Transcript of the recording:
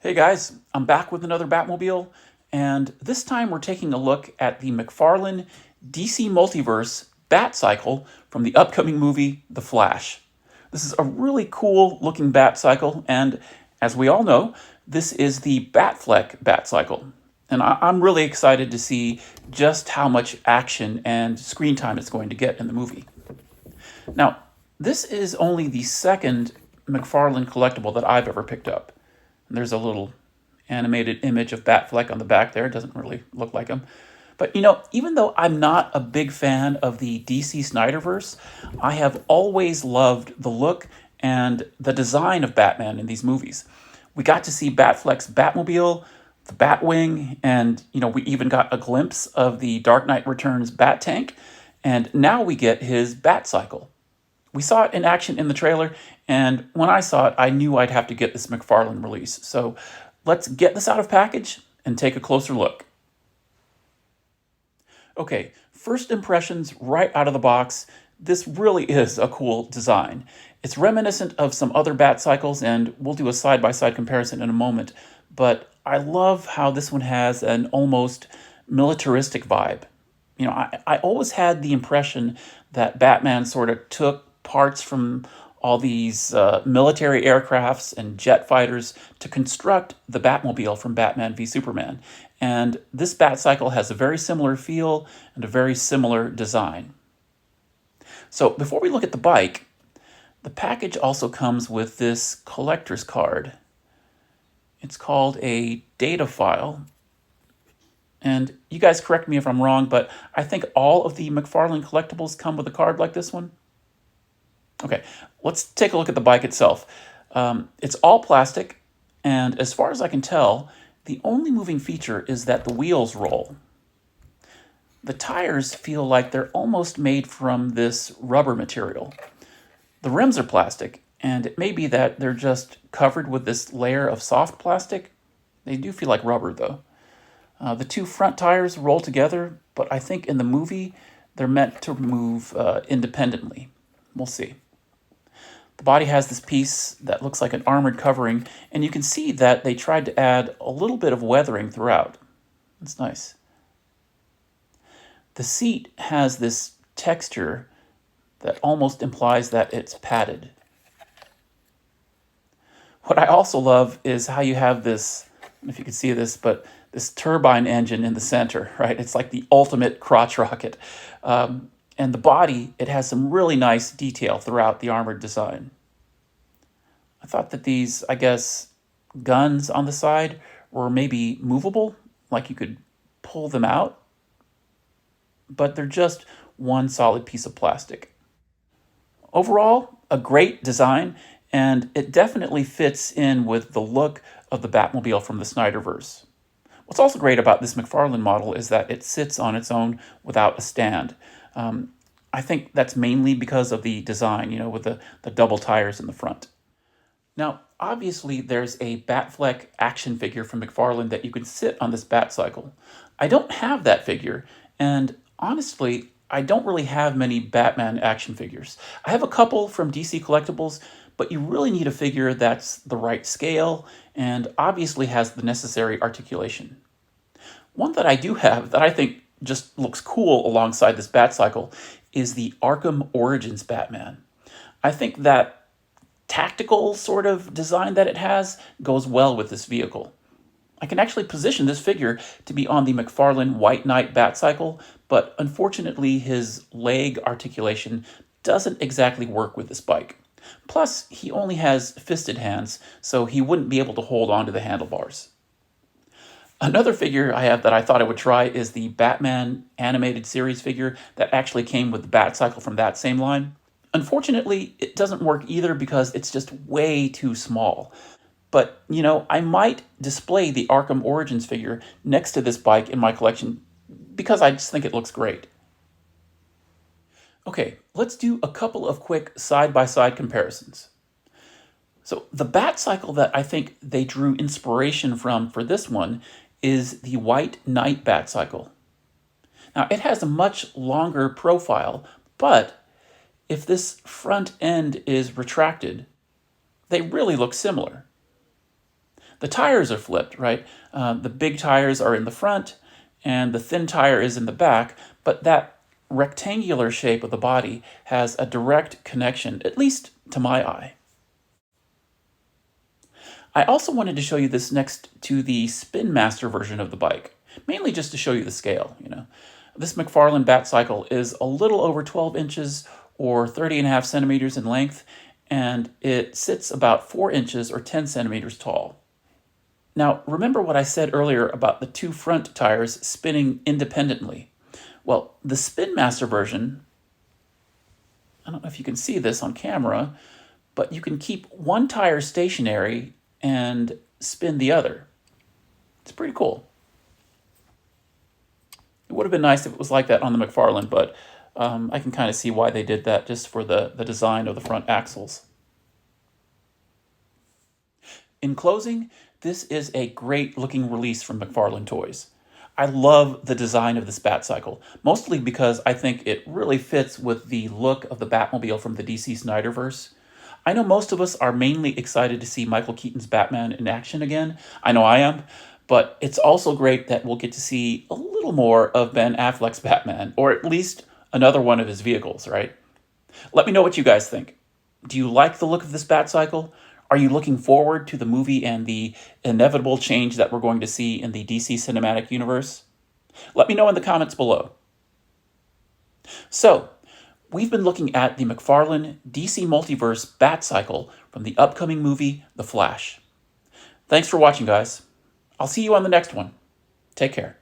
Hey guys, I'm back with another Batmobile, and this time we're taking a look at the McFarlane DC Multiverse Batcycle from the upcoming movie The Flash. This is a really cool looking Batcycle, and as we all know, this is the Bat-fleck Batcycle. And I'm really excited to see just how much action and screen time it's going to get in the movie. Now, this is only the second McFarlane collectible that I've ever picked up. There's a little animated image of Bat-fleck on the back there. It doesn't really look like him. But, even though I'm not a big fan of the DC Snyderverse, I have always loved the look and the design of Batman in these movies. We got to see Bat-fleck's Batmobile, the Batwing, and, we even got a glimpse of the Dark Knight Returns Bat Tank, and now we get his Batcycle. We saw it in action in the trailer, and when I saw it, I knew I'd have to get this McFarlane release. So let's get this out of package and take a closer look. Okay, first impressions right out of the box. This really is a cool design. It's reminiscent of some other Batcycles, and we'll do a side-by-side comparison in a moment, but I love how this one has an almost militaristic vibe. I always had the impression that Batman sort of took parts from all these military aircrafts and jet fighters to construct the Batmobile from Batman v Superman. And this Batcycle has a very similar feel and a very similar design. So before we look at the bike, the package also comes with this collector's card. It's called a data file. And you guys correct me if I'm wrong, but I think all of the McFarlane collectibles come with a card like this one. Okay, let's take a look at the bike itself. It's all plastic, and as far as I can tell, the only moving feature is that the wheels roll. The tires feel like they're almost made from this rubber material. The rims are plastic, and it may be that they're just covered with this layer of soft plastic. They do feel like rubber, though. The two front tires roll together, but I think in the movie, they're meant to move independently. We'll see. The body has this piece that looks like an armored covering, and you can see that they tried to add a little bit of weathering throughout. That's nice. The seat has this texture that almost implies that it's padded. What I also love is how you have this, I don't know if you can see this, but this turbine engine in the center, right? It's like the ultimate crotch rocket. And the body, it has some really nice detail throughout the armored design. I thought that these, guns on the side were maybe movable, like you could pull them out, but they're just one solid piece of plastic. Overall, a great design, and it definitely fits in with the look of the Batmobile from the Snyderverse. What's also great about this McFarlane model is that it sits on its own without a stand. I think that's mainly because of the design, with the double tires in the front. Now, obviously, there's a Bat-fleck action figure from McFarlane that you can sit on this Batcycle. I don't have that figure, and honestly, I don't really have many Batman action figures. I have a couple from DC Collectibles, but you really need a figure that's the right scale and obviously has the necessary articulation. One that I do have that I think just looks cool alongside this Batcycle is the Arkham Origins Batman. I think that tactical sort of design that it has goes well with this vehicle. I can actually position this figure to be on the McFarlane White Knight Batcycle, but unfortunately his leg articulation doesn't exactly work with this bike. Plus, he only has fisted hands, so he wouldn't be able to hold onto the handlebars. Another figure I have that I thought I would try is the Batman animated series figure that actually came with the Batcycle from that same line. Unfortunately, it doesn't work either because it's just way too small. But, I might display the Arkham Origins figure next to this bike in my collection because I just think it looks great. Okay, let's do a couple of quick side-by-side comparisons. So the Batcycle that I think they drew inspiration from for this one is the White Knight Batcycle. Now, it has a much longer profile, but if this front end is retracted, they really look similar. The tires are flipped, right? The big tires are in the front and the thin tire is in the back, but that rectangular shape of the body has a direct connection, at least to my eye. I also wanted to show you this next to the Spin Master version of the bike, mainly just to show you the scale, This McFarlane Batcycle is a little over 12 inches or 30.5 centimeters in length, and it sits about 4 inches or 10 centimeters tall. Now, remember what I said earlier about the two front tires spinning independently? Well, the Spin Master version, I don't know if you can see this on camera, but you can keep one tire stationary and spin the other. It's pretty cool. It would have been nice if it was like that on the McFarlane, but I can kind of see why they did that just for the design of the front axles. In closing, this is a great looking release from McFarlane Toys. I love the design of this Batcycle, mostly because I think it really fits with the look of the Batmobile from the DC Snyderverse. I know most of us are mainly excited to see Michael Keaton's Batman in action again. I know I am. But it's also great that we'll get to see a little more of Ben Affleck's Batman, or at least another one of his vehicles, right? Let me know what you guys think. Do you like the look of this Batcycle? Are you looking forward to the movie and the inevitable change that we're going to see in the DC Cinematic Universe? Let me know in the comments below. So, we've been looking at the McFarlane DC Multiverse Batcycle from the upcoming movie, The Flash. Thanks for watching, guys. I'll see you on the next one. Take care.